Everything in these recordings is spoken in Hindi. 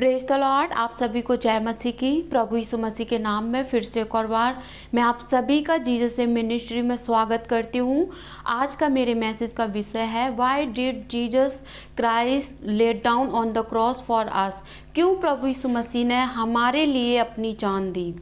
Praise the Lord. आप सभी को जय मसीह की। प्रभु यीशु मसीह के नाम में फिर से एक और बार मैं आप सभी का जीसस से मिनिस्ट्री में स्वागत करती हूँ। आज का मेरे मैसेज का विषय है why did Jesus Christ let down on the cross for us. क्यों प्रभु यीशु मसीह ने हमारे लिए अपनी जान दी।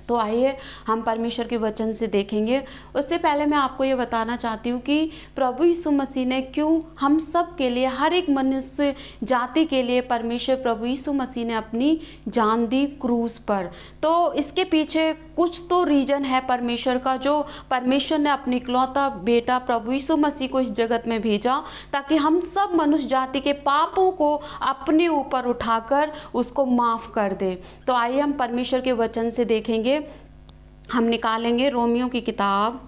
तो आइए हम परमेश्वर के वचन से देखेंगे। उससे पहले मैं आपको ये बताना चाहती हूँ कि प्रभु यीशु मसीह ने क्यों हम सब के लिए, हर एक मनुष्य जाति के लिए परमेश्वर प्रभु यीशु मसीह ने अपनी जान दी क्रूस पर। तो इसके पीछे कुछ तो रीजन है परमेश्वर का, जो परमेश्वर ने अपनी इकलौता बेटा प्रभु यीशु मसीह को इस जगत में भेजा ताकि हम सब मनुष्य जाति के पापों को अपने ऊपर उठाकर उसको माफ़ कर दे। तो आइए हम परमेश्वर के वचन से देखेंगे। हम निकालेंगे रोमियो की किताब,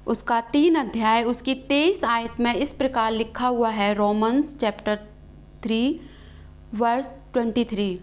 उसका 3 अध्याय, उसकी 23 आयत में इस प्रकार लिखा हुआ है। Romans chapter 3 verse 23।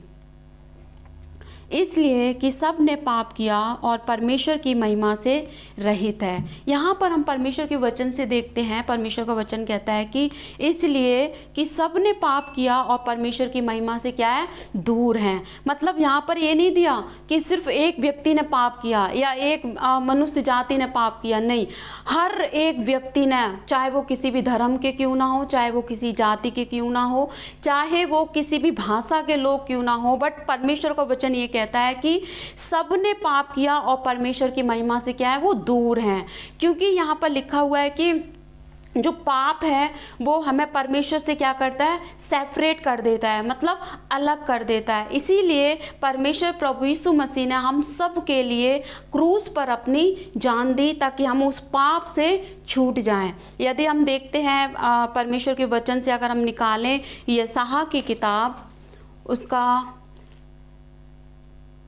इसलिए कि सब ने पाप किया और परमेश्वर की महिमा से रहित है। यहाँ पर हम परमेश्वर के वचन से देखते हैं, परमेश्वर का वचन कहता है कि इसलिए कि सब ने पाप किया और परमेश्वर की महिमा से क्या है, दूर हैं। मतलब यहाँ पर ये नहीं दिया कि सिर्फ एक व्यक्ति ने पाप किया या एक मनुष्य जाति ने पाप किया, नहीं, हर एक व्यक्ति ने, चाहे वो किसी भी धर्म के क्यों ना हो, चाहे वो किसी जाति के क्यों ना हो, चाहे वो किसी भी भाषा के लोग क्यों ना हो, बट परमेश्वर का वचन ये कहता है कि सबने पाप किया और परमेश्वर की महिमा से क्या है, वो दूर हैं। क्योंकि यहाँ पर लिखा हुआ है कि जो पाप है वो हमें परमेश्वर से क्या करता है, सेपरेट कर देता है, मतलब अलग कर देता है। इसीलिए परमेश्वर प्रभु यीशु मसीह ने हम सब के लिए क्रूस पर अपनी जान दी ताकि हम उस पाप से छूट जाएं। यदि हम देखते हैं परमेश्वर के वचन से, अगर हम निकालें यशायाह की किताब, उसका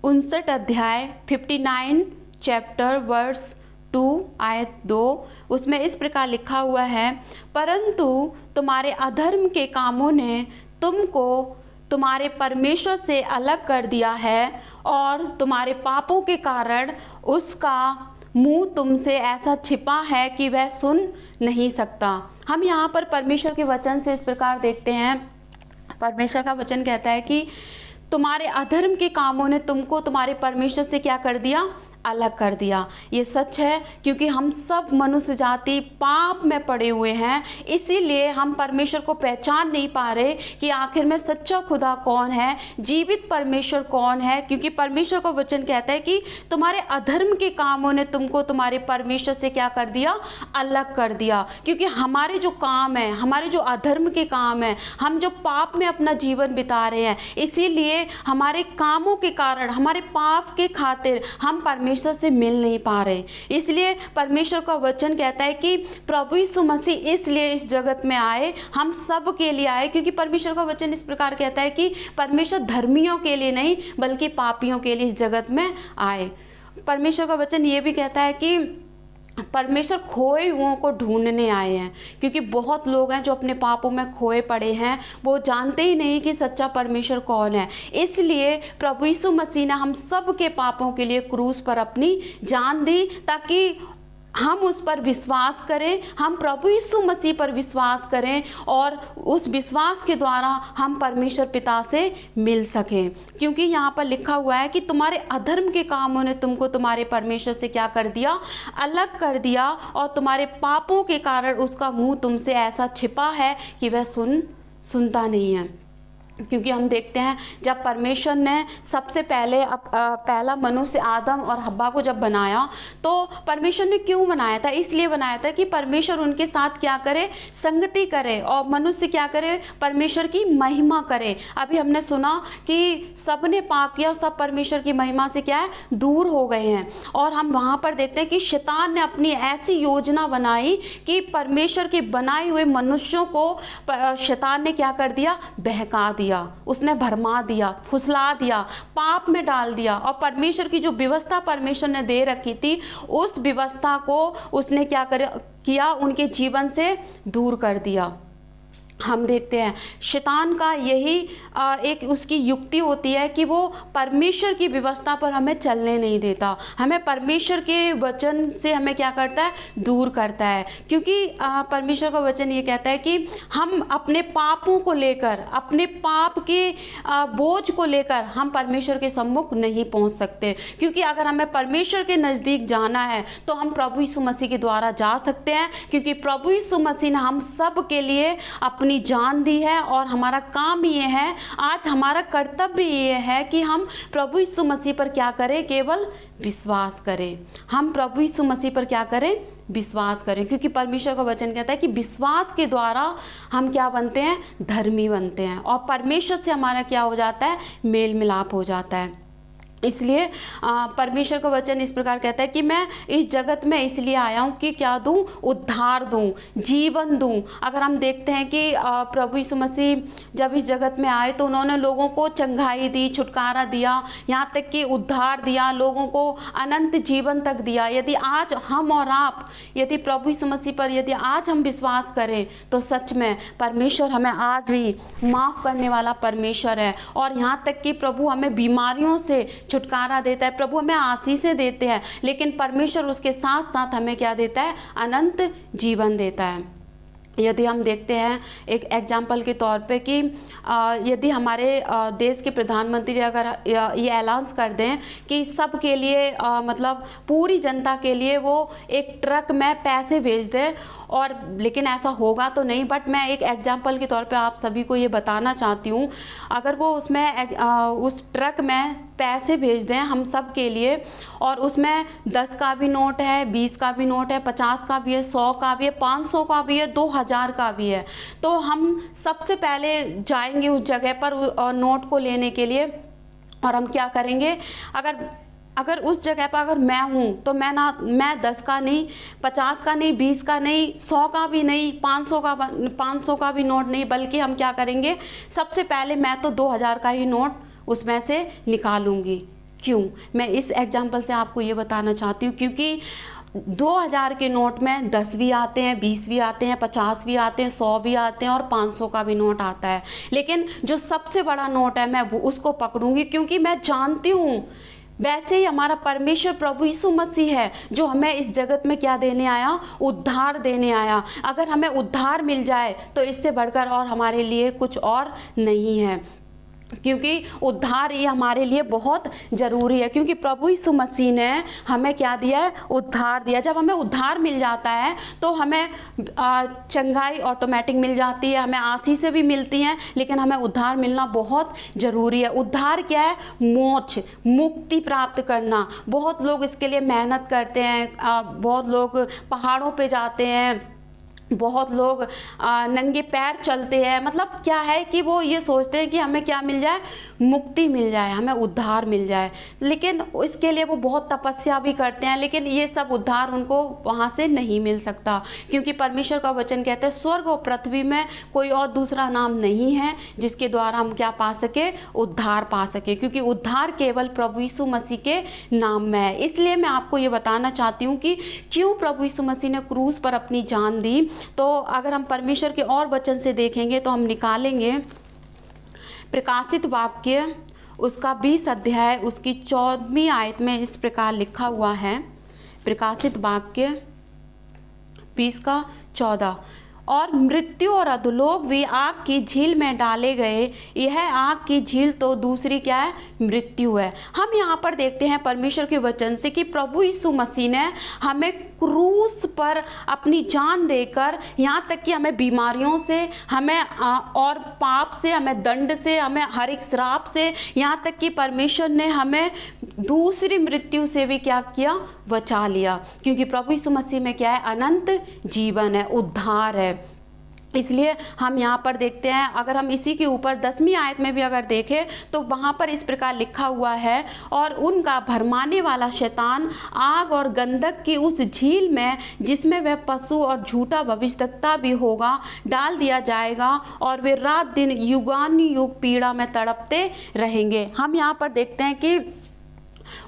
59 अध्याय 59 चैप्टर वर्स 2 आयत 2, उसमें इस प्रकार लिखा हुआ है, परंतु तुम्हारे अधर्म के कामों ने तुमको तुम्हारे परमेश्वर से अलग कर दिया है और तुम्हारे पापों के कारण उसका मुंह तुमसे ऐसा छिपा है कि वह सुन नहीं सकता। हम यहाँ पर परमेश्वर के वचन से इस प्रकार देखते हैं, परमेश्वर का वचन कहता है कि तुम्हारे अधर्म के कामों ने तुमको तुम्हारे परमेश्वर से क्या कर दिया, अलग कर दिया। ये सच है क्योंकि हम सब मनुष्य जाति पाप में पड़े हुए हैं, इसीलिए हम परमेश्वर को पहचान नहीं पा रहे कि आखिर में सच्चा खुदा कौन है, जीवित परमेश्वर कौन है। क्योंकि परमेश्वर का वचन कहता है कि तुम्हारे अधर्म के कामों ने तुमको तुम्हारे परमेश्वर से क्या कर दिया, अलग कर दिया। क्योंकि हमारे जो काम है, हमारे जो अधर्म के काम है, हम जो पाप में अपना जीवन बिता रहे हैं, इसीलिए हमारे कामों के कारण, हमारे पाप के खातिर हम परमेश्वर से मिल नहीं पा रहे। इसलिए परमेश्वर का वचन कहता है कि प्रभु यीशु मसीह इसलिए इस जगत में आए, हम सब के लिए आए। क्योंकि परमेश्वर का वचन इस प्रकार कहता है कि परमेश्वर धर्मियों के लिए नहीं बल्कि पापियों के लिए इस जगत में आए। परमेश्वर का वचन ये भी कहता है कि परमेश्वर खोए हुओं को ढूंढने आए हैं। क्योंकि बहुत लोग हैं जो अपने पापों में खोए पड़े हैं, वो जानते ही नहीं कि सच्चा परमेश्वर कौन है। इसलिए प्रभु यीशु मसीह ने हम सब के पापों के लिए क्रूस पर अपनी जान दी ताकि हम उस पर विश्वास करें, हम प्रभु यीशु मसीह पर विश्वास करें और उस विश्वास के द्वारा हम परमेश्वर पिता से मिल सकें। क्योंकि यहाँ पर लिखा हुआ है कि तुम्हारे अधर्म के कामों ने तुमको तुम्हारे परमेश्वर से क्या कर दिया, अलग कर दिया, और तुम्हारे पापों के कारण उसका मुंह तुमसे ऐसा छिपा है कि वह सुनता नहीं है। क्योंकि हम देखते हैं जब परमेश्वर ने सबसे पहले पहला मनुष्य आदम और हब्बा को जब बनाया, तो परमेश्वर ने क्यों बनाया था, इसलिए बनाया था कि परमेश्वर उनके साथ क्या करे, संगति करे, और मनुष्य क्या करे, परमेश्वर की महिमा करे। अभी हमने सुना कि सब ने पाप किया, सब परमेश्वर की महिमा से क्या है, दूर हो गए हैं। और हम वहाँ पर देखते हैं कि शैतान ने अपनी ऐसी योजना बनाई कि परमेश्वर के बनाए हुए मनुष्यों को शैतान ने क्या कर दिया, बहका दिया, उसने भरमा दिया, फुसला दिया, पाप में डाल दिया। और परमेश्वर की जो व्यवस्था परमेश्वर ने दे रखी थी, उस व्यवस्था को उसने क्या किया, उनके जीवन से दूर कर दिया। हम देखते हैं शैतान का यही एक उसकी युक्ति होती है कि वो परमेश्वर की व्यवस्था पर हमें चलने नहीं देता, हमें परमेश्वर के वचन से हमें क्या करता है, दूर करता है। क्योंकि परमेश्वर का वचन ये कहता है कि हम अपने पापों को लेकर, अपने पाप के बोझ को लेकर हम परमेश्वर के सम्मुख नहीं पहुंच सकते। क्योंकि अगर हमें परमेश्वर के नज़दीक जाना है तो हम प्रभु यीशु मसीह के द्वारा जा सकते हैं, क्योंकि प्रभु यीशु मसीह ने हम सब के लिए अपनी जान दी है। और हमारा काम ये है, आज हमारा कर्तव्य ये है कि हम प्रभु यीशु मसीह पर क्या करें, केवल विश्वास करें। हम प्रभु यीशु मसीह पर क्या करें, विश्वास करें। क्योंकि परमेश्वर का वचन कहता है कि विश्वास के द्वारा हम क्या बनते हैं, धर्मी बनते हैं, और परमेश्वर से हमारा क्या हो जाता है, मेल मिलाप हो जाता है। इसलिए परमेश्वर का वचन इस प्रकार कहता है कि मैं इस जगत में इसलिए आया हूँ कि क्या दूँ, उद्धार दूँ, जीवन दूँ। अगर हम देखते हैं कि प्रभु यीशु मसीह जब इस जगत में आए तो उन्होंने लोगों को चंगाई दी, छुटकारा दिया, यहाँ तक कि उद्धार दिया, लोगों को अनंत जीवन तक दिया। यदि आज हम और आप यदि प्रभु यीशु मसीह पर यदि आज हम विश्वास करें तो सच में परमेश्वर हमें आज भी माफ़ करने वाला परमेश्वर है। और यहाँ तक कि प्रभु हमें बीमारियों से छुटकारा देता है, प्रभु हमें आशीषें देते हैं, लेकिन परमेश्वर उसके साथ साथ हमें क्या देता है, अनंत जीवन देता है। यदि हम देखते हैं एक एग्जाम्पल के तौर पे कि यदि हमारे देश के प्रधानमंत्री अगर ये ऐलान कर दें कि सब के लिए मतलब पूरी जनता के लिए वो एक ट्रक में पैसे भेज दें, और लेकिन ऐसा होगा तो नहीं, बट मैं एक एग्जाम्पल के तौर पे आप सभी को ये बताना चाहती हूँ, अगर वो उसमें उस ट्रक में पैसे भेज दें हम सब के लिए, और उसमें 10 का भी नोट है, 20 का भी नोट है, 50 का भी है, 100 का भी है, 500 का भी है, 2000 का भी है, तो हम सबसे पहले जाएंगे उस जगह पर नोट को लेने के लिए। और हम क्या करेंगे, अगर उस जगह पर अगर मैं हूँ तो मैं 10 का नहीं, 50 का नहीं, 20 का नहीं, 100 का भी नहीं, 500 का भी नोट नहीं, बल्कि हम क्या करेंगे, सबसे पहले मैं तो 2000 का ही नोट उसमें से निकालूंगी। क्यों, मैं इस एग्जाम्पल से आपको ये बताना चाहती हूँ, क्योंकि 2000 के नोट में 10 भी आते हैं, 20 भी आते हैं, 50 भी आते हैं, 100 भी आते हैं, और 500 का भी नोट आता है। लेकिन जो सबसे बड़ा नोट है मैं उसको पकड़ूंगी, क्योंकि मैं जानती हूँ वैसे ही हमारा परमेश्वर प्रभु यीशु मसीह है जो हमें इस जगत में क्या देने आया, उद्धार देने आया। अगर हमें उद्धार मिल जाए तो इससे बढ़कर और हमारे लिए कुछ और नहीं है, क्योंकि उद्धार ये हमारे लिए बहुत ज़रूरी है। क्योंकि प्रभु यीशु मसीह ने हमें क्या दिया है, उद्धार दिया। जब हमें उद्धार मिल जाता है तो हमें चंगाई ऑटोमेटिक मिल जाती है, हमें आशीषें भी मिलती हैं, लेकिन हमें उद्धार मिलना बहुत ज़रूरी है। उद्धार क्या है, मोक्ष, मुक्ति प्राप्त करना। बहुत लोग इसके लिए मेहनत करते हैं, बहुत लोग पहाड़ों पे जाते हैं, बहुत लोग नंगे पैर चलते हैं। मतलब क्या है कि वो ये सोचते हैं कि हमें क्या मिल जाए, मुक्ति मिल जाए, हमें उद्धार मिल जाए, लेकिन इसके लिए वो बहुत तपस्या भी करते हैं, लेकिन ये सब उद्धार उनको वहाँ से नहीं मिल सकता। क्योंकि परमेश्वर का वचन कहता है स्वर्ग और पृथ्वी में कोई और दूसरा नाम नहीं है जिसके द्वारा हम क्या पा सके, उद्धार पा सके। क्योंकि उद्धार केवल प्रभु यीशु मसीह के नाम में है। इसलिए मैं आपको ये बताना चाहती हूँ कि क्यों प्रभु यीशु मसीह ने क्रूस पर अपनी जान दी। तो अगर हम परमेश्वर के और वचन से देखेंगे तो हम निकालेंगे प्रकाशित वाक्य उसका 20 अध्याय उसकी 14वीं आयत में इस प्रकार लिखा हुआ है। प्रकाशित वाक्य 20 का 14, और मृत्यु और अधोलोक भी आग की झील में डाले गए। यह आग की झील तो दूसरी क्या है, मृत्यु है। हम यहाँ पर देखते हैं परमेश्वर के वचन से कि प्रभु यीशु मसीह ने हमें क्रूस पर अपनी जान देकर, यहाँ तक कि हमें बीमारियों से, हमें और पाप से, हमें दंड से, हमें हर एक श्राप से, यहाँ तक कि परमेश्वर ने हमें दूसरी मृत्यु से भी क्या किया, बचा लिया। क्योंकि प्रभु यीशु मसीह में क्या है, अनंत जीवन है, उद्धार है। इसलिए हम यहाँ पर देखते हैं, अगर हम इसी के ऊपर 10वीं आयत में भी अगर देखें तो वहाँ पर इस प्रकार लिखा हुआ है, और उनका भरमाने वाला शैतान आग और गंधक की उस झील में जिसमें वह पशु और झूठा भविष्यद्वक्ता भी होगा डाल दिया जाएगा, और वे रात दिन युगानुयुग पीड़ा में तड़पते रहेंगे। हम यहाँ पर देखते हैं कि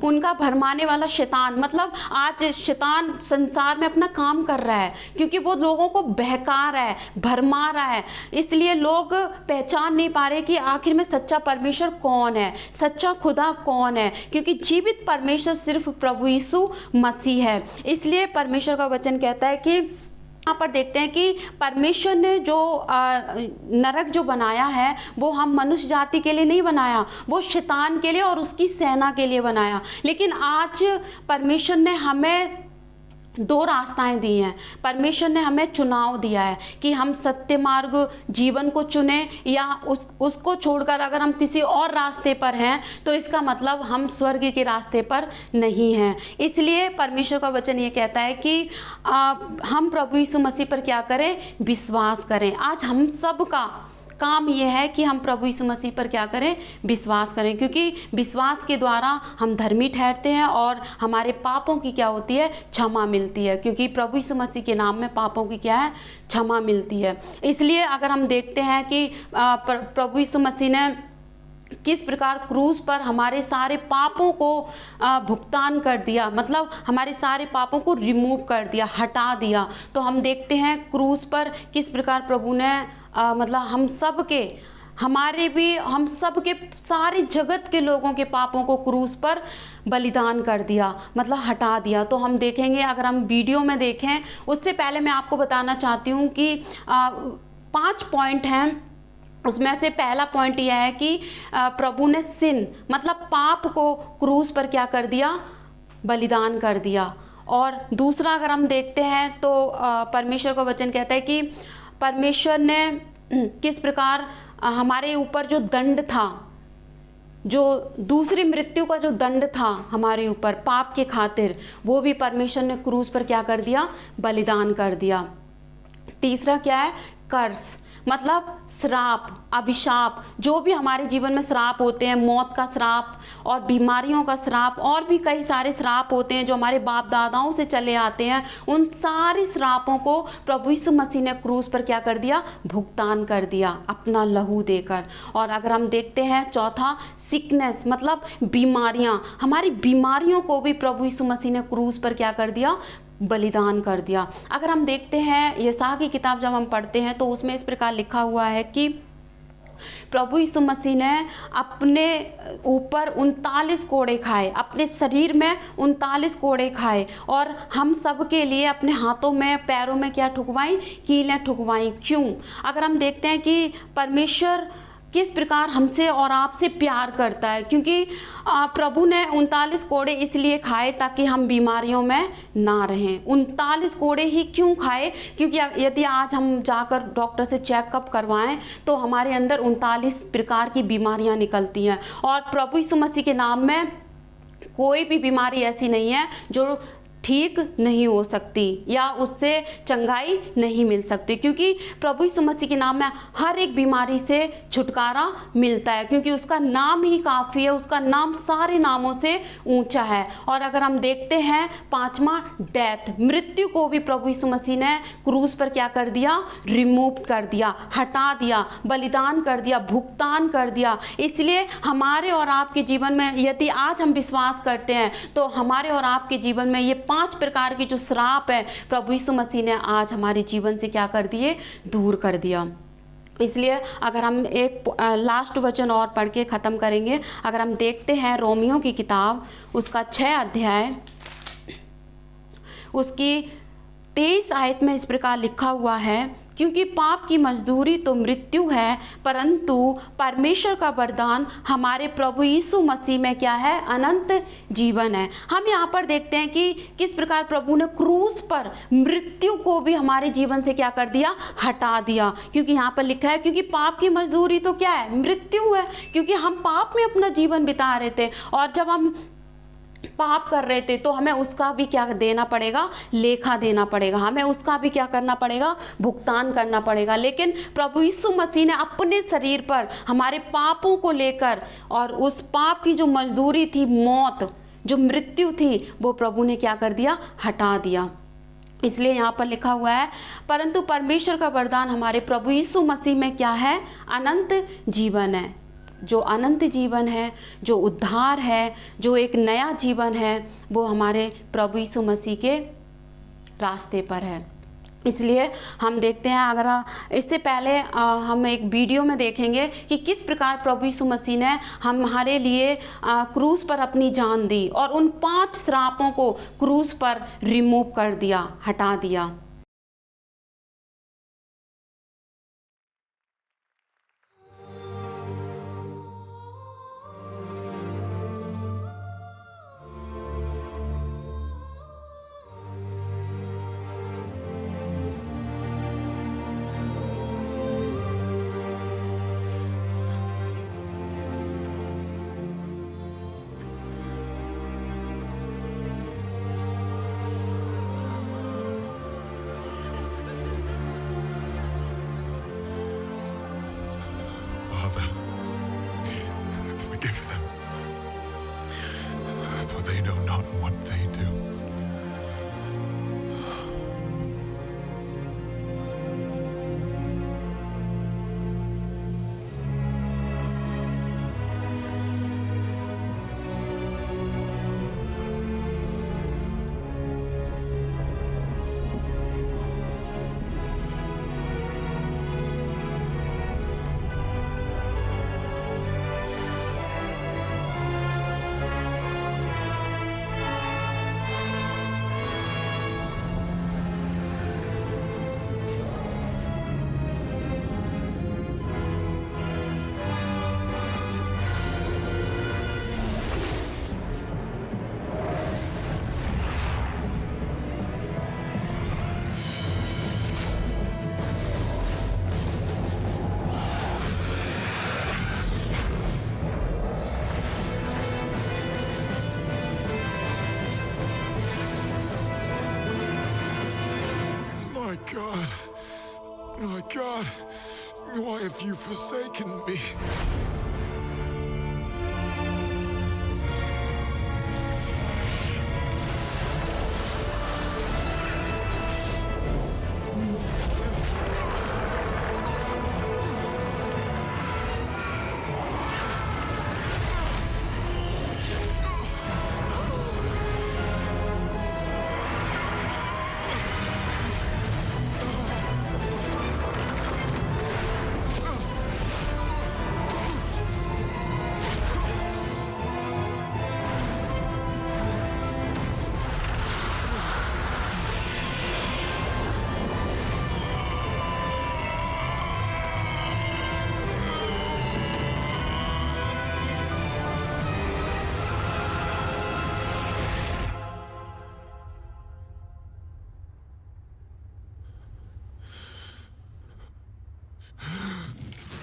उनका भरमाने वाला शैतान, मतलब आज शैतान संसार में अपना काम कर रहा है क्योंकि वो लोगों को बहका रहा है, भरमा रहा है। इसलिए लोग पहचान नहीं पा रहे कि आखिर में सच्चा परमेश्वर कौन है, सच्चा खुदा कौन है, क्योंकि जीवित परमेश्वर सिर्फ प्रभु यीशु मसीह है। इसलिए परमेश्वर का वचन कहता है कि यहाँ पर देखते हैं कि परमेश्वर ने जो नरक जो बनाया है वो हम मनुष्य जाति के लिए नहीं बनाया, वो शैतान के लिए और उसकी सेना के लिए बनाया। लेकिन आज परमेश्वर ने हमें दो रास्ताएं दी हैं। परमेश्वर ने हमें चुनाव दिया है कि हम सत्य मार्ग जीवन को चुने या उसको छोड़कर अगर हम किसी और रास्ते पर हैं तो इसका मतलब हम स्वर्ग के रास्ते पर नहीं हैं। इसलिए परमेश्वर का वचन ये कहता है कि हम प्रभु यीशु मसीह पर क्या करें, विश्वास करें। आज हम सब का काम यह है कि हम प्रभु यीशु मसीह पर क्या करें, विश्वास करें, क्योंकि विश्वास के द्वारा हम धर्मी ठहरते हैं और हमारे पापों की क्या होती है, क्षमा मिलती है, क्योंकि प्रभु यीशु मसीह के नाम में पापों की क्या है, क्षमा मिलती है। इसलिए अगर हम देखते हैं कि प्रभु यीशु मसीह ने किस प्रकार क्रूस पर हमारे सारे पापों को भुगतान कर दिया, मतलब हमारे सारे पापों को रिमूव कर दिया, हटा दिया, तो हम देखते हैं क्रूस पर किस प्रकार प्रभु ने मतलब हम सब के सारे जगत के लोगों के पापों को क्रूस पर बलिदान कर दिया, मतलब हटा दिया। तो हम देखेंगे, अगर हम वीडियो में देखें, उससे पहले मैं आपको बताना चाहती हूँ कि 5 पॉइंट हैं। उसमें से पहला पॉइंट यह है कि प्रभु ने सिन मतलब पाप को क्रूस पर क्या कर दिया, बलिदान कर दिया। और दूसरा अगर हम देखते हैं तो परमेश्वर का वचन कहता है कि परमेश्वर ने किस प्रकार हमारे ऊपर जो दंड था, जो दूसरी मृत्यु का जो दंड था हमारे ऊपर पाप के खातिर, वो भी परमेश्वर ने क्रूस पर क्या कर दिया, बलिदान कर दिया। तीसरा क्या है, कर्स मतलब श्राप, अभिशाप, जो भी हमारे जीवन में श्राप होते हैं, मौत का श्राप और बीमारियों का श्राप और भी कई सारे श्राप होते हैं जो हमारे बाप दादाओं से चले आते हैं, उन सारे श्रापों को प्रभु यीशु मसीह ने क्रूस पर क्या कर दिया, भुगतान कर दिया अपना लहू देकर। और अगर हम देखते हैं चौथा, सिकनेस मतलब बीमारियां, हमारी बीमारियों को भी प्रभु यीशु मसीह ने क्रूस पर क्या कर दिया, बलिदान कर दिया। अगर हम देखते हैं यशायाह की किताब जब हम पढ़ते हैं तो उसमें इस प्रकार लिखा हुआ है कि प्रभु यीशु मसीह ने अपने ऊपर 39 कोड़े खाए, अपने शरीर में 39 कोड़े खाए, और हम सब के लिए अपने हाथों में पैरों में क्या ठुकवाई, कीलें ठुकवाई। क्यों? अगर हम देखते हैं कि परमेश्वर किस प्रकार हमसे और आपसे प्यार करता है, क्योंकि प्रभु ने 39 कोड़े इसलिए खाए ताकि हम बीमारियों में ना रहें। 39 कोड़े ही क्यों खाए? क्योंकि यदि आज हम जाकर डॉक्टर से चेकअप करवाएं तो हमारे अंदर 39 प्रकार की बीमारियां निकलती हैं, और प्रभु यीशु मसीह के नाम में कोई भी बीमारी ऐसी नहीं है जो ठीक नहीं हो सकती या उससे चंगाई नहीं मिल सकती, क्योंकि प्रभु यीशु मसीह के नाम में हर एक बीमारी से छुटकारा मिलता है, क्योंकि उसका नाम ही काफ़ी है, उसका नाम सारे नामों से ऊंचा है। और अगर हम देखते हैं पांचवा, डेथ, मृत्यु को भी प्रभु यीशु मसीह ने क्रूस पर क्या कर दिया, रिमूव कर दिया, हटा दिया, बलिदान कर दिया, भुगतान कर दिया। इसलिए हमारे और आपके जीवन में यदि आज हम विश्वास करते हैं तो हमारे और आपके जीवन में ये 5 प्रकार की जो श्राप है प्रभु यीशु मसीह ने आज हमारे जीवन से क्या कर दिए, दूर कर दिया। इसलिए अगर हम एक लास्ट वचन और पढ़ के ख़त्म करेंगे। अगर हम देखते हैं रोमियो की किताब उसका 6 अध्याय उसकी 23 आयत में इस प्रकार लिखा हुआ है, क्योंकि पाप की मजदूरी तो मृत्यु है, परंतु परमेश्वर का वरदान हमारे प्रभु यीशु मसीह में क्या है, अनंत जीवन है। हम यहाँ पर देखते हैं कि किस प्रकार प्रभु ने क्रूस पर मृत्यु को भी हमारे जीवन से क्या कर दिया, हटा दिया। क्योंकि यहाँ पर लिखा है, क्योंकि पाप की मजदूरी तो क्या है, मृत्यु है, क्योंकि हम पाप में अपना जीवन बिता रहे थे, और जब हम पाप कर रहे थे तो हमें उसका भी क्या देना पड़ेगा, लेखा देना पड़ेगा, हमें उसका भी क्या करना पड़ेगा, भुगतान करना पड़ेगा। लेकिन प्रभु यीशु मसीह ने अपने शरीर पर हमारे पापों को लेकर, और उस पाप की जो मजदूरी थी, मौत, जो मृत्यु थी, वो प्रभु ने क्या कर दिया, हटा दिया। इसलिए यहाँ पर लिखा हुआ है, परंतु परमेश्वर का वरदान हमारे प्रभु यीशु मसीह में क्या है, अनंत जीवन है। जो अनंत जीवन है, जो उद्धार है, जो एक नया जीवन है, वो हमारे प्रभु यीशु मसीह के रास्ते पर है। इसलिए हम देखते हैं, अगर इससे पहले हम एक वीडियो में देखेंगे कि किस प्रकार प्रभु यीशु मसीह ने हमारे लिए क्रूस पर अपनी जान दी और उन 5 श्रापों को क्रूस पर रिमूव कर दिया, हटा दिया। Father, forgive them, for they know not what they do. My God, why have you forsaken me?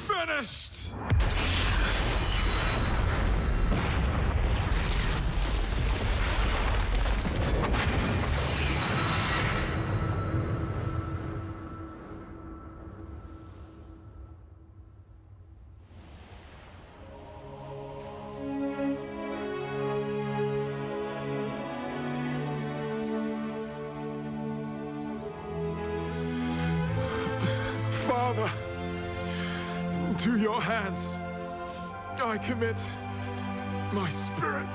Finished! Father, to your hands I commit my spirit.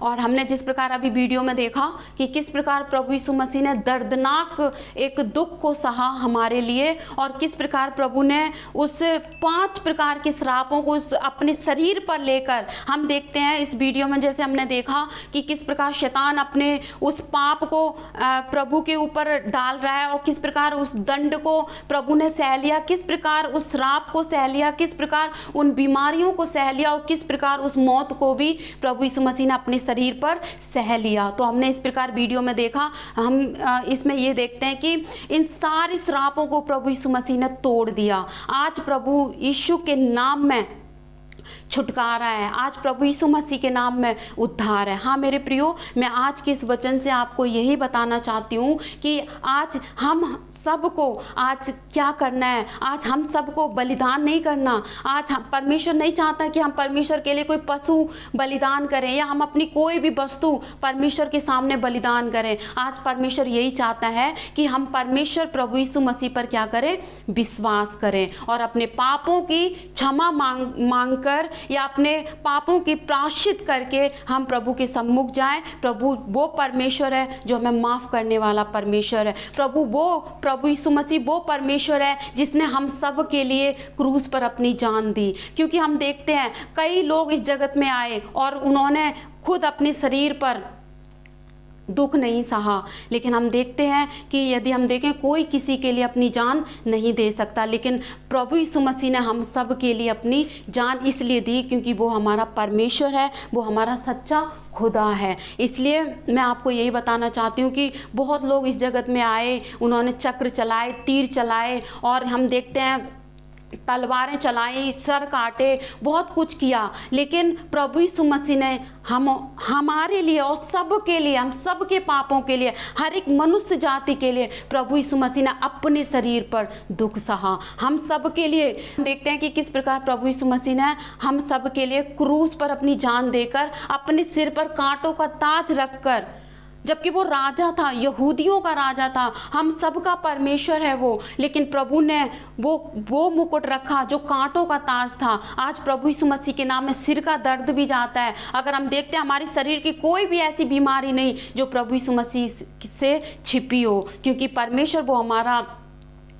और हमने जिस प्रकार अभी वीडियो में देखा कि किस प्रकार प्रभु यीशु मसीह ने दर्दनाक एक दुख को सहा हमारे लिए, और किस प्रकार प्रभु ने उस 5 प्रकार के श्रापों को अपने शरीर पर लेकर, हम देखते हैं इस वीडियो में जैसे हमने देखा कि किस प्रकार शैतान अपने उस पाप को प्रभु के ऊपर डाल रहा है, और किस प्रकार उस दंड को प्रभु ने सह लिया, किस प्रकार उस श्राप को सह लिया, किस प्रकार उन बीमारियों को सह लिया, और किस प्रकार उस मौत को भी प्रभु यीशु मसीह ने अपने शरीर पर सह लिया। तो हमने इस प्रकार वीडियो में देखा। हम इसमें ये देखते हैं कि इन सारे श्रापों को प्रभु यीशु मसीह ने तोड़ दिया। आज प्रभु यीशु के नाम में छुटकारा है, आज प्रभु यीशु मसीह के नाम में उद्धार है। हाँ मेरे प्रियो, मैं आज के इस वचन से आपको यही बताना चाहती हूँ कि आज हम सबको आज क्या करना है। आज हम सबको बलिदान नहीं करना। आज परमेश्वर नहीं चाहता कि हम परमेश्वर के लिए कोई पशु बलिदान करें या हम अपनी कोई भी वस्तु परमेश्वर के सामने बलिदान करें। आज परमेश्वर यही चाहता है कि हम परमेश्वर प्रभु यीशु मसीह पर क्या करें, विश्वास करें और अपने पापों की क्षमा मांग कर या अपने पापों की प्रायश्चित करके हम प्रभु के सम्मुख जाएं। प्रभु वो परमेश्वर है जो हमें माफ करने वाला परमेश्वर है। प्रभु यीशु मसीह वो परमेश्वर है जिसने हम सब के लिए क्रूस पर अपनी जान दी। क्योंकि हम देखते हैं कई लोग इस जगत में आए और उन्होंने खुद अपने शरीर पर दुख नहीं सहा, लेकिन हम देखते हैं कि यदि हम देखें कोई किसी के लिए अपनी जान नहीं दे सकता, लेकिन प्रभु यीशु मसीह ने हम सब के लिए अपनी जान इसलिए दी क्योंकि वो हमारा परमेश्वर है, वो हमारा सच्चा खुदा है। इसलिए मैं आपको यही बताना चाहती हूँ कि बहुत लोग इस जगत में आए, उन्होंने चक्र चलाए, तीर चलाए और हम देखते हैं तलवारें चलाई, सर काटे, बहुत कुछ किया, लेकिन प्रभु यीशु मसीह ने हमारे लिए और सब के लिए, हम सब के पापों के लिए, हर एक मनुष्य जाति के लिए प्रभु यीशु मसीह ने अपने शरीर पर दुख सहा। हम सब के लिए देखते हैं कि किस प्रकार प्रभु यीशु मसीह ने हम सब के लिए क्रूस पर अपनी जान देकर, अपने सिर पर कांटों का ताज रखकर, जबकि वो राजा था, यहूदियों का राजा था, हम सब का परमेश्वर है वो, लेकिन प्रभु ने वो मुकुट रखा जो कांटों का ताज था। आज प्रभु यीशु मसीह के नाम में सिर का दर्द भी जाता है। अगर हम देखते हैं हमारे शरीर की कोई भी ऐसी बीमारी नहीं जो प्रभु यीशु मसीह से छिपी हो, क्योंकि परमेश्वर वो हमारा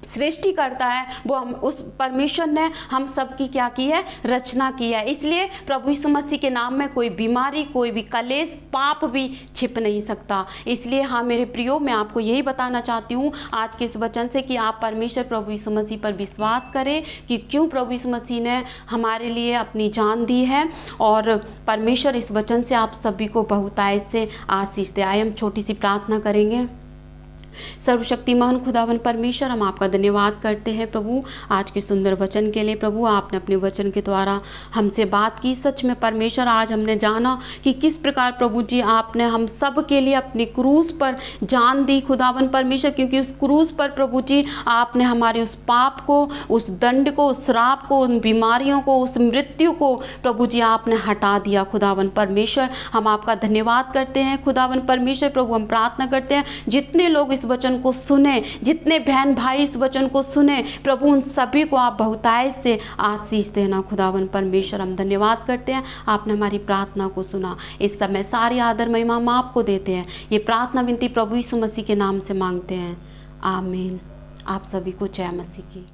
सृष्टि करता है, वो हम उस परमेश्वर ने हम सब की क्या की है, रचना की है। इसलिए प्रभु यीशु मसीह के नाम में कोई बीमारी, कोई भी कलेश, पाप भी छिप नहीं सकता। इसलिए हाँ मेरे प्रियो, मैं आपको यही बताना चाहती हूँ आज के इस वचन से कि आप परमेश्वर प्रभु यीशु मसीह पर विश्वास करें कि क्यों प्रभु यीशु मसीह ने हमारे लिए अपनी जान दी है, और परमेश्वर इस वचन से आप सभी को बहुतायत से आशीष दे। आइए हम छोटी सी प्रार्थना करेंगे। सर्वशक्तिमान खुदावन परमेश्वर, हम आपका धन्यवाद करते हैं प्रभु आज के सुंदर वचन के लिए। प्रभु आपने अपने वचन के द्वारा हमसे बात की। सच में परमेश्वर आज हमने जाना कि किस प्रकार प्रभु जी आपने हम सब के लिए अपनी क्रूस पर जान दी खुदावन परमेश्वर, क्योंकि उस क्रूस पर प्रभु जी आपने हमारे उस पाप को, उस दंड को, उस श्राप को, उन बीमारियों को, उस मृत्यु को प्रभु जी आपने हटा दिया खुदावन परमेश्वर। हम आपका धन्यवाद करते हैं खुदावन परमेश्वर। प्रभु हम प्रार्थना करते हैं जितने लोग इस वचन को सुने, जितने बहन भाई इस वचन को सुने, प्रभु उन सभी को आप बहुतायत से आशीष देना खुदावन परमेश्वर। हम धन्यवाद करते हैं, आपने हमारी प्रार्थना को सुना। इस समय सारी आदर महिमा हम आपको देते हैं। ये प्रार्थना विनती प्रभु यीशु मसीह के नाम से मांगते हैं, आमीन। आप सभी को जय मसीह की।